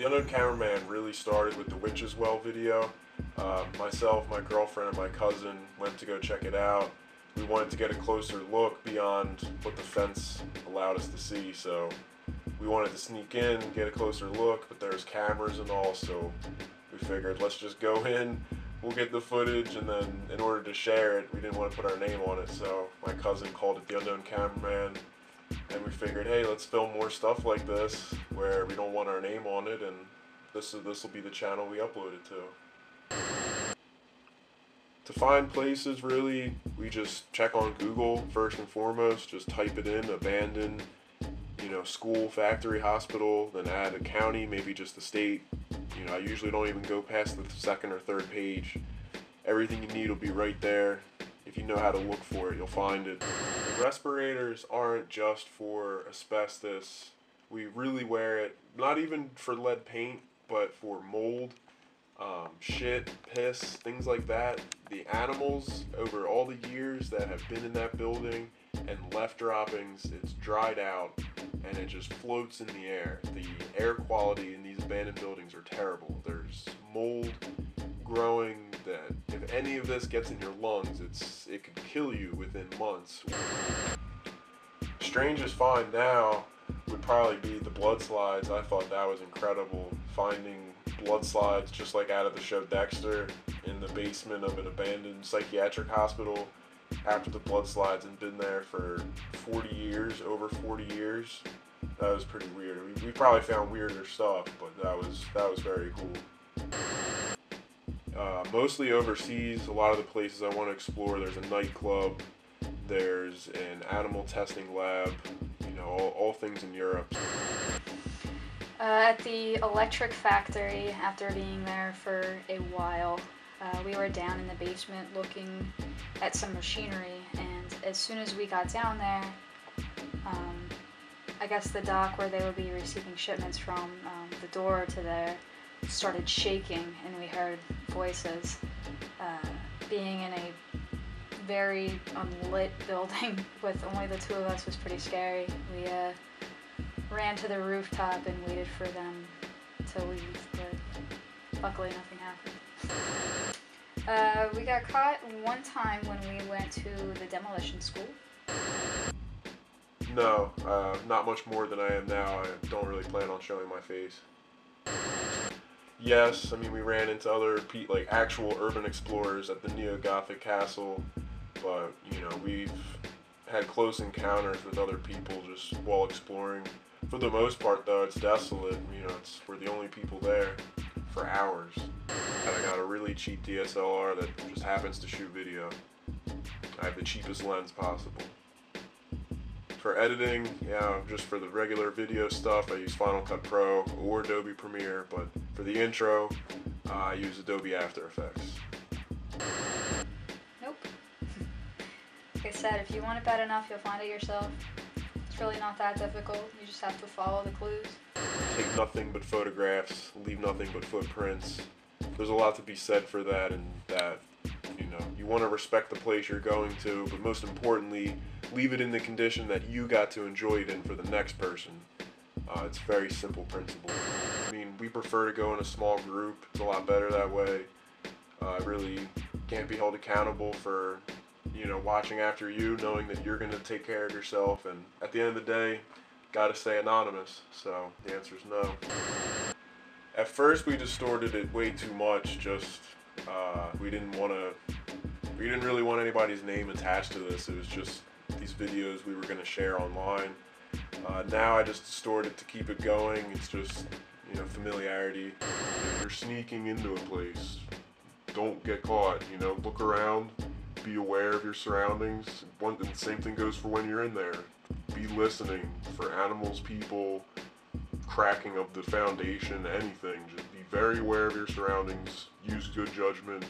The Unknown Cameraman really started with the Witch's Well video. Myself, my girlfriend, and my cousin went to go check it out. We wanted to get a closer look beyond what the fence allowed us to see, so we wanted to sneak in, get a closer look, but there's cameras and all, so we figured let's just go in, we'll get the footage, and then in order to share it, we didn't want to put our name on it, so my cousin called it the Unknown Cameraman, and we figured, hey, let's film more stuff like this where we don't want our name on it, and this will be the channel we upload it to. To find places, really, we just check on Google first and foremost, just type it in, abandoned, school, factory, hospital, then add a county, maybe just the state. I usually don't even go past the second or third page. Everything you need will be right there. If you know how to look for it, you'll find it. The respirators aren't just for asbestos. We really wear it, not even for lead paint, but for mold, shit, piss, things like that. The animals, over all the years that have been in that building and left droppings, it's dried out and it just floats in the air. The air quality in these abandoned buildings are terrible. There's mold growing that if any of this gets in your lungs, it could kill you within months. Strangest find now would probably be the blood slides. I thought that was incredible. Finding blood slides just like out of the show Dexter in the basement of an abandoned psychiatric hospital after the blood slides had been there for 40 years, over 40 years. That was pretty weird. We probably found weirder stuff, but that was very cool. Mostly overseas, a lot of the places I want to explore, there's a nightclub, there's an animal testing lab, all things in Europe. At the electric factory, after being there for a while, we were down in the basement looking at some machinery, and as soon as we got down there, I guess the dock where they would be receiving shipments from, the door to there started shaking, and we heard voices. Being in a very unlit building with only the two of us was pretty scary. We ran to the rooftop and waited for them to leave, but luckily nothing happened. We got caught one time when we went to the demolition school. No, not much more than I am now. I don't really plan on showing my face. Yes, we ran into other actual urban explorers at the Neo-Gothic castle, but we've had close encounters with other people just while exploring. For the most part, though, it's desolate. We're the only people there for hours. And I got a really cheap DSLR that just happens to shoot video. I have the cheapest lens possible. For editing, just for the regular video stuff, I use Final Cut Pro or Adobe Premiere, but for the intro, I use Adobe After Effects. Nope. Like I said, if you want it bad enough, you'll find it yourself. It's really not that difficult. You just have to follow the clues. Take nothing but photographs, leave nothing but footprints. There's a lot to be said for that, and that, you want to respect the place you're going to, but most importantly, leave it in the condition that you got to enjoy it in for the next person. It's a very simple principle. We prefer to go in a small group. It's a lot better that way. Really can't be held accountable for, watching after you, knowing that you're going to take care of yourself, and at the end of the day, gotta stay anonymous, so the answer is no. At first we distorted it way too much, we didn't really want anybody's name attached to this. It was just these videos we were going to share online. Now I just distort it to keep it going. It's just, familiarity. If you're sneaking into a place, don't get caught, look around, be aware of your surroundings. And the same thing goes for when you're in there. Be listening for animals, people, cracking of the foundation, anything. Just be very aware of your surroundings, use good judgment.